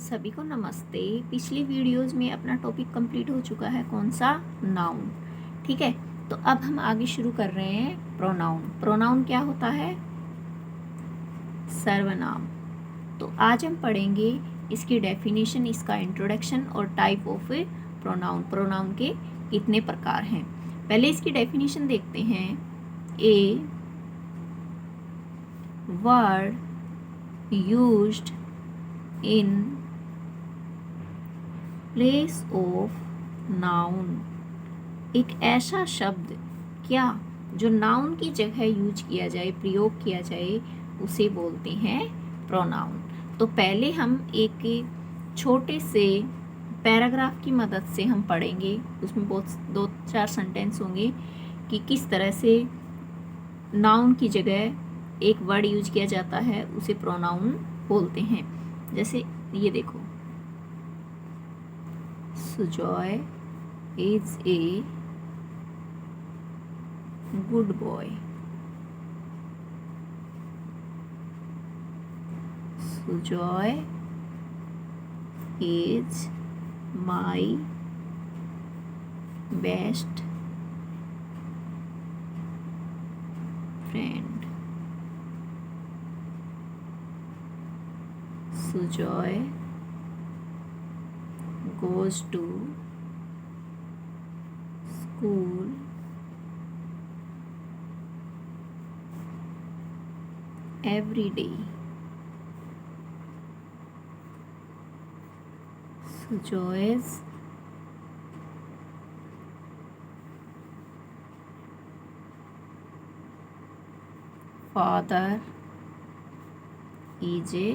सभी को नमस्ते। पिछली वीडियोस में अपना टॉपिक कंप्लीट हो चुका है, कौन सा? नाउन। ठीक है, तो अब हम आगे शुरू कर रहे हैं प्रोनाउन। प्रोनाउन क्या होता है? सर्वनाम। तो आज हम पढ़ेंगे इसकी डेफिनेशन, इसका इंट्रोडक्शन और टाइप ऑफ प्रोनाउन। प्रोनाउन के कितने प्रकार हैं, पहले इसकी डेफिनेशन देखते हैं। A word used in place of noun, एक ऐसा शब्द क्या जो नाउन की जगह यूज किया जाए, प्रयोग किया जाए, उसे बोलते हैं प्रोनाउन। तो पहले हम एक छोटे से पैराग्राफ की मदद से हम पढ़ेंगे, उसमें बहुत 2-4 सेंटेंस होंगे कि किस तरह से नाउन की जगह एक वर्ड यूज किया जाता है, उसे प्रोनाउन बोलते हैं। जैसे ये देखो, Sujoy is a good boy. Sujoy is my best friend. Sujoy goes to school every day. Sujoy's father is a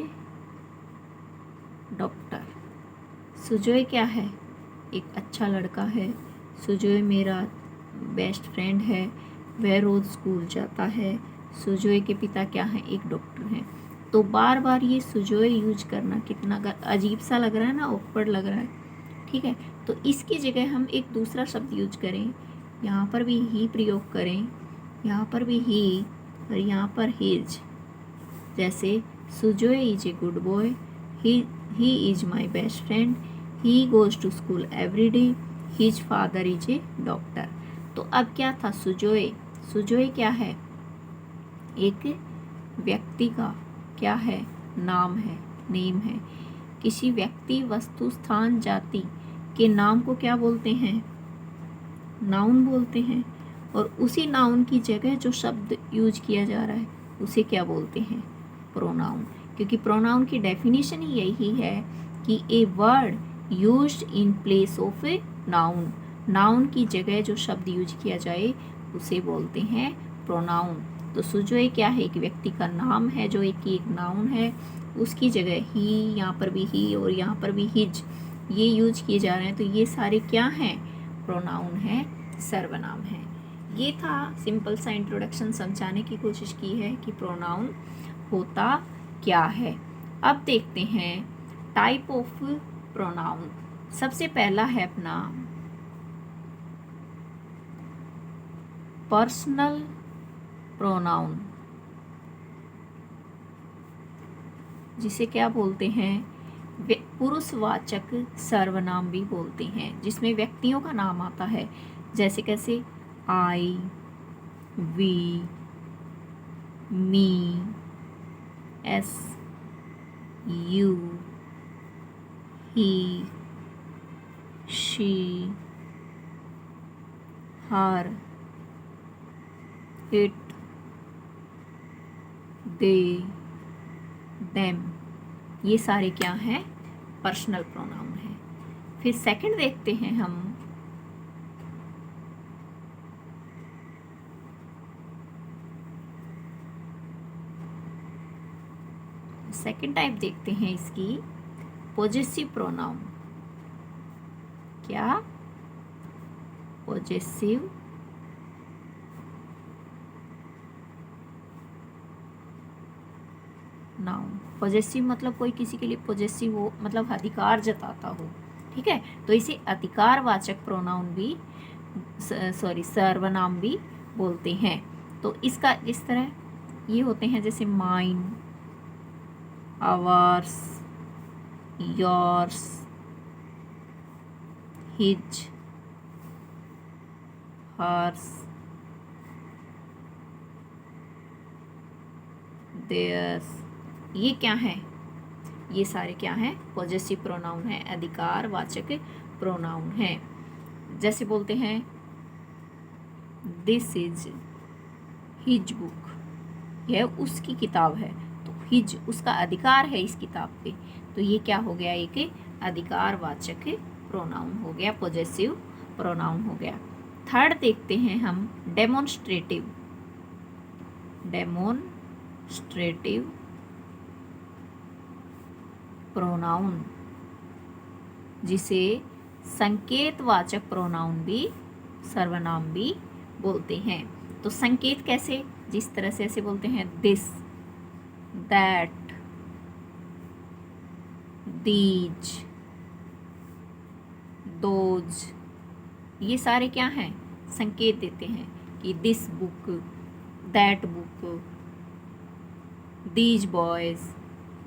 doctor. Sujoy क्या है? एक अच्छा लड़का है। सुजॉय मेरा बेस्ट फ्रेंड है, वह रोज़ स्कूल जाता है। सुजॉय के पिता क्या हैं? एक डॉक्टर हैं। तो बार बार ये सुजॉय यूज करना कितना अजीब सा लग रहा है ना, ऑकवर्ड लग रहा है। ठीक है, तो इसकी जगह हम एक दूसरा शब्द यूज करें। यहाँ पर भी ही प्रयोग करें, यहाँ पर भी ही और यहाँ पर हिज। जैसे Sujoy is a good boy, he is my best friend, he goes to school every day, his father is a doctor। तो अब क्या था? सुजॉय। सुजॉय क्या है? एक व्यक्ति का क्या है? नाम है, नेम है। किसी व्यक्ति, वस्तु, स्थान, जाति के नाम को क्या बोलते हैं? नाउन बोलते हैं। और उसी नाउन की जगह जो शब्द यूज किया जा रहा है, उसे क्या बोलते हैं? प्रोनाउन। क्योंकि प्रोनाउन की डेफिनेशन ही यही है कि a word used in place of a noun, noun की जगह जो शब्द यूज किया जाए उसे बोलते हैं प्रोनाउन। तो सुजॉय क्या है? एक व्यक्ति का नाम है जो एक नाउन है, उसकी जगह ही, यहाँ पर भी ही और यहाँ पर भी हिज, ये यूज किए जा रहे हैं। तो ये सारे क्या हैं? प्रोनाउन है, सर्वनाम है। ये था सिंपल सा इंट्रोडक्शन, समझाने की कोशिश की है कि प्रोनाउन होता क्या है। अब देखते हैं टाइप ऑफ प्रोनाउन। सबसे पहला है अपना पर्सनल प्रोनाउन, जिसे क्या बोलते हैं? पुरुषवाचक सर्वनाम भी बोलते हैं, जिसमें व्यक्तियों का नाम आता है। जैसे कैसे? I, we, me, us, you, he, she, her, it, they, them, ये सारे क्या हैं? पर्सनल प्रोनाउन है। फिर सेकंड देखते हैं हम, सेकंड टाइप देखते हैं इसकी, पॉजेसिव प्रोनाउन। क्या? Possessive noun. पॉजेसिव मतलब कोई किसी के लिए पॉजेसिव हो, मतलब अधिकार जताता हो। ठीक है, तो इसे अधिकारवाचक प्रोनाउन भी, सर्वनाम भी बोलते हैं। तो इसका इस तरह ये होते हैं, जैसे mine, ours, yours, his, hers, theirs. ये क्या है? ये सारे क्या हैं? पॉजेसिव प्रोनाउन है, अधिकारवाचक प्रोनाउन है। जैसे बोलते हैं दिस इज हिज बुक, यह उसकी किताब है, तो हिज उसका अधिकार है इस किताब पे, तो ये क्या हो गया? एक अधिकारवाचक प्रोनाउन हो गया, पॉजेसिव प्रोनाउन हो गया। थर्ड देखते हैं हम डेमोन्स्ट्रेटिव। डेमोन्स्ट्रेटिव प्रोनाउन, जिसे संकेतवाचक प्रोनाउन भी, सर्वनाम भी बोलते हैं। तो संकेत कैसे? जिस तरह से ऐसे बोलते हैं दिस, दैट, दीज, दोज, ये सारे क्या हैं? संकेत देते हैं कि this book, that book, these boys,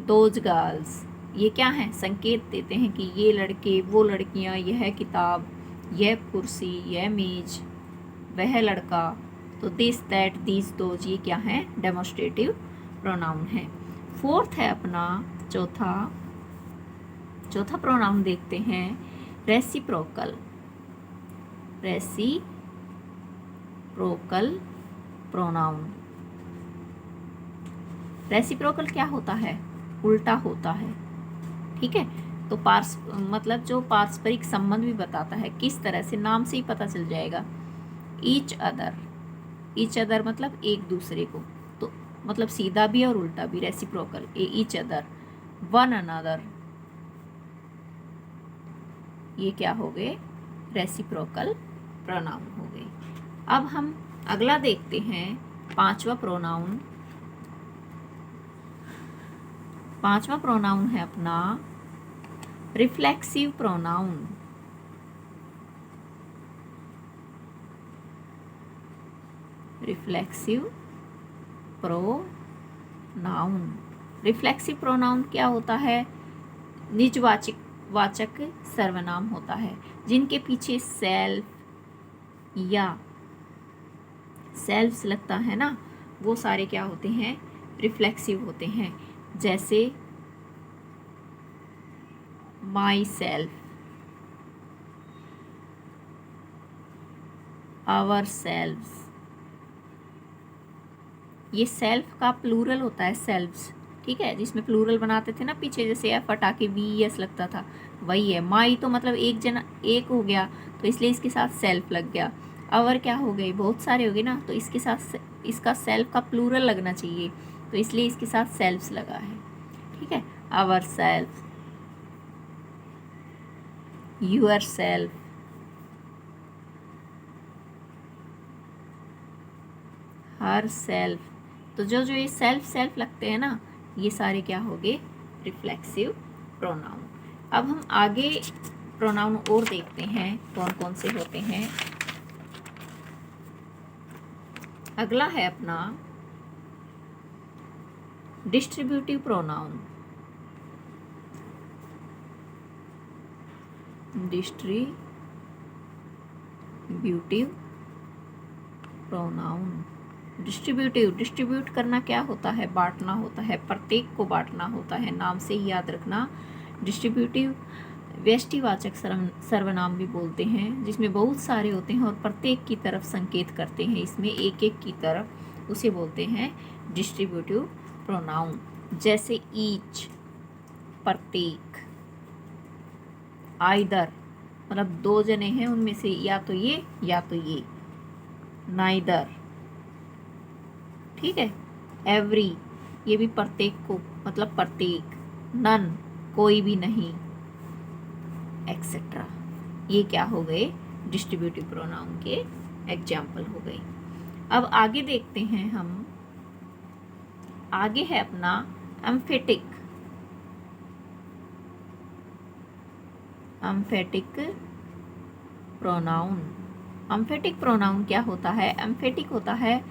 those girls, ये क्या हैं? संकेत देते हैं कि ये लड़के, वो लड़कियां, यह किताब, यह कुर्सी, यह मेज, वह लड़का। तो दिस, दैट, दीज, दोज, ये क्या है? डेमोन्स्ट्रेटिव प्रोनाउन है। फोर्थ है अपना चौथा प्रोनाउन देखते हैं रेसिप्रोकल। Reciprocal pronoun. रेसिप्रोकल क्या होता है? उल्टा होता है, ठीक है। तो मतलब जो पारस्परिक संबंध भी बताता है, किस तरह से? नाम से ही पता चल जाएगा। ईच अदर, ईच अदर मतलब एक दूसरे को, तो मतलब सीधा भी और उल्टा भी, reciprocal. Each other, one another, ये क्या हो गए? रेसिप्रोकल प्रोनाउन हो गए। अब हम अगला देखते हैं पांचवा प्रोनाउन। पांचवा प्रोनाउन है अपना reflexive pronoun. Reflexive pronoun. Reflexive pronoun क्या होता है? निजवाचक सर्वनाम होता है, जिनके पीछे सेल्फ या सेल्फ्स लगता है ना, वो सारे क्या होते हैं? रिफ्लेक्सिव होते हैं। जैसे माई सेल्फ, आवर सेल्व्स, ये सेल्फ का प्लूरल होता है, सेल्व्स, ठीक है, जिसमें प्लूरल बनाते थे ना पीछे, जैसे एफ हटा के वी एस लगता था, वही है। माई तो मतलब एक जना, एक हो गया, तो इसलिए इसके साथ सेल्फ लग गया। आवर क्या हो गई? बहुत सारे हो गए ना, तो इसके साथ इसका सेल्फ का प्लूरल लगना चाहिए, तो इसलिए इसके साथ सेल्फ्स लगा है, ठीक है। Our self, your self, her self. तो जो जो ये सेल्फ लगते हैं ना, ये सारे क्या हो गए? Reflexive pronoun. अब हम आगे प्रोनाउन और देखते हैं कौन कौन से होते हैं। अगला है अपना distributive pronoun. Distributive pronoun. Distribute करना क्या होता है? बांटना होता है, प्रत्येक को बांटना होता है, नाम से ही याद रखना। डिस्ट्रीब्यूटिव व्यष्टिवाचक सर्वनाम भी बोलते हैं, जिसमें बहुत सारे होते हैं और प्रत्येक की तरफ संकेत करते हैं, इसमें एक एक की तरफ, उसे बोलते हैं डिस्ट्रीब्यूटिव प्रोनाउन। जैसे ईच, प्रत्येक, आइदर मतलब दो जने हैं उनमें से या तो ये या तो ये, नाइदर, ठीक है। एवरी, ये भी प्रत्येक को मतलब प्रत्येक, नन कोई भी नहीं, एक्सेट्रा, ये क्या हो गए? डिस्ट्रीब्यूटिव प्रोनाउन के एग्जाम्पल हो गए। अब आगे देखते हैं हम, आगे है अपना emphatic. Emphatic pronoun. Emphatic pronoun क्या होता है? एम्फेटिक होता है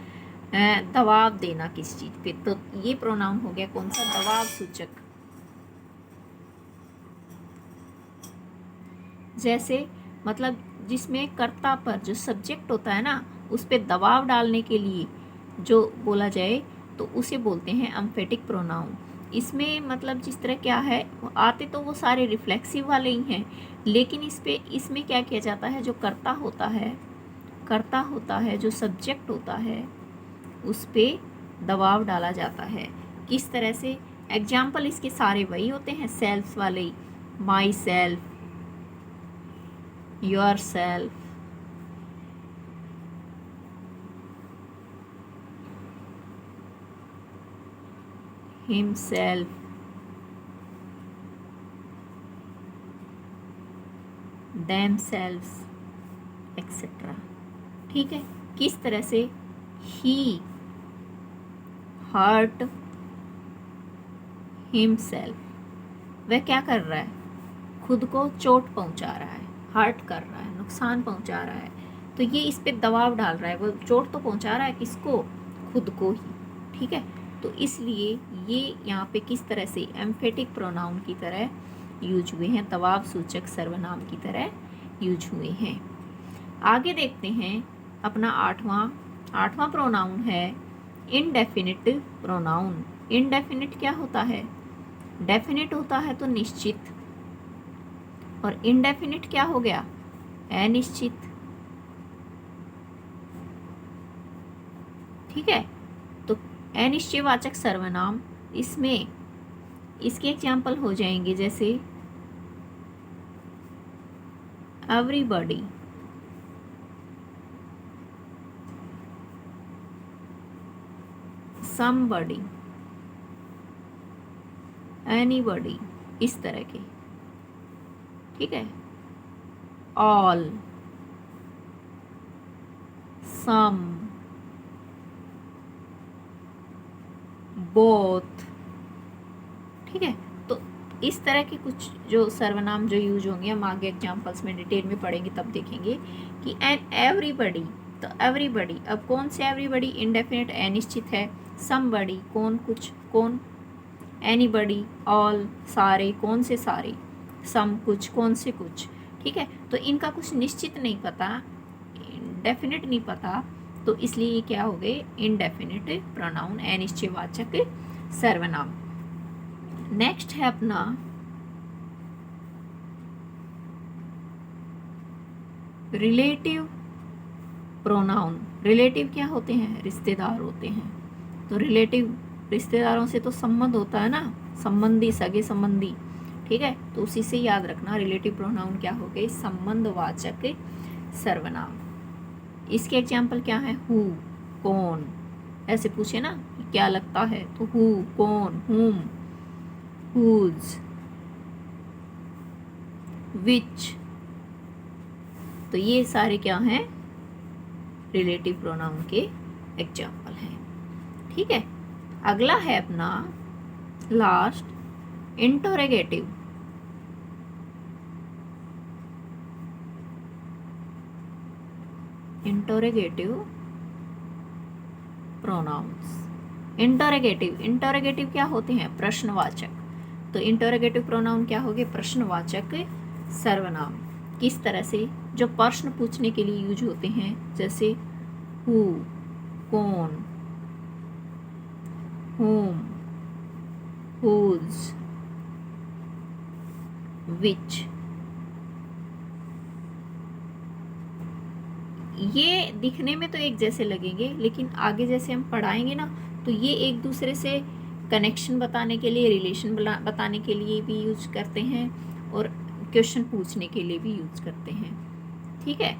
दबाव देना किसी चीज पे, तो ये प्रोनाउन हो गया कौन सा? दबाव सूचक। जैसे मतलब जिसमें कर्ता पर जो सब्जेक्ट होता है ना, उस पर दबाव डालने के लिए जो बोला जाए तो उसे बोलते हैं एम्फेटिक प्रोनाउन। इसमें मतलब जिस तरह क्या है, आते तो वो सारे रिफ्लेक्सिव वाले ही हैं, लेकिन इसमें क्या किया जाता है, जो कर्ता होता है, जो सब्जेक्ट होता है, उस पर दबाव डाला जाता है। किस तरह से? एग्जाम्पल इसके सारे वही होते हैं, सेल्फ वाले, my self, your self, himself, themselves, etcetera. ठीक है। किस तरह से? ही हर्ट हिमसेल्फ, वह क्या कर रहा है, खुद को चोट पहुंचा रहा है, हर्ट कर रहा है, नुकसान पहुंचा रहा है। तो ये इस पे दबाव डाल रहा है, वो चोट तो पहुंचा रहा है किसको, खुद को ही। ठीक है। तो इसलिए ये यहाँ पे किस तरह से एम्फेटिक प्रोनाउन की तरह यूज हुए हैं, दबाव सूचक सर्वनाम की तरह यूज हुए हैं। आगे देखते हैं अपना आठवां प्रोनाउन है इनडेफिनिट प्रोनाउन। इनडेफिनिट क्या होता है? डेफिनिट होता है तो निश्चित, और इनडेफिनिट क्या हो गया? अनिश्चित। ठीक है। तो अनिश्चयवाचक सर्वनाम, इसमें इसके एग्जाम्पल हो जाएंगे जैसे एवरीबॉडी, समबॉडी, एनीबॉडी, इस तरह के। ठीक है। ऑल, सम, बोथ। ठीक है। तो इस तरह के कुछ जो सर्वनाम जो यूज होंगे, हम आगे एग्जाम्पल्स में डिटेल में पढ़ेंगे तब देखेंगे कि एंड एवरीबॉडी। तो एवरीबॉडी, अब कौन से एवरीबॉडी? इनडेफिनिट अनिश्चित है। समबॉडी, कौन, कुछ, कौन। एनीबॉडी, ऑल, सारे, कौन से सारे। सम, कुछ, कौन से कुछ। ठीक है। तो इनका कुछ निश्चित नहीं पता, डेफिनेट नहीं पता, तो इसलिए ये क्या हो गए? इनडेफिनिट प्रोनाउन, अनिश्चयवाचक सर्वनाम। नेक्स्ट है अपना रिलेटिव प्रोनाउन। रिलेटिव क्या होते हैं? रिश्तेदार होते हैं। तो रिलेटिव, रिश्तेदारों से तो संबंध होता है ना, संबंधी, सगे संबंधी। ठीक है। तो उसी से याद रखना, रिलेटिव प्रोनाउन क्या हो गए? संबंधवाचक सर्वनाम। इसके एग्जाम्पल क्या है? हु, कौन। ऐसे पूछे ना कि क्या लगता है, तो हु, कौन, हुम, हुज, विच। तो ये सारे क्या हैं? रिलेटिव प्रोनाउन के एग्जाम्पल हैं। ठीक है। अगला है अपना last interrogative. Interrogative pronouns. Interrogative क्या होते हैं? प्रश्नवाचक। तो इंटरोगेटिव प्रोनाउन क्या हो गए? प्रश्नवाचक सर्वनाम। किस तरह से? जो प्रश्न पूछने के लिए यूज होते हैं, जैसे हु, कौन, whom, whose, which। ये दिखने में तो एक जैसे लगेंगे, लेकिन आगे जैसे हम पढ़ाएंगे ना, तो ये एक दूसरे से कनेक्शन बताने के लिए, रिलेशन बताने के लिए भी यूज करते हैं, और क्वेश्चन पूछने के लिए भी यूज करते हैं। ठीक है।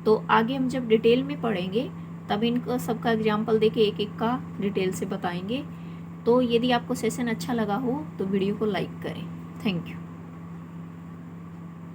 तो आगे हम जब डिटेल में पढ़ेंगे तब इनका सबका एग्जाम्पल देके एक एक का डिटेल से बताएंगे। तो यदि आपको सेशन अच्छा लगा हो तो वीडियो को लाइक करें। Thank you.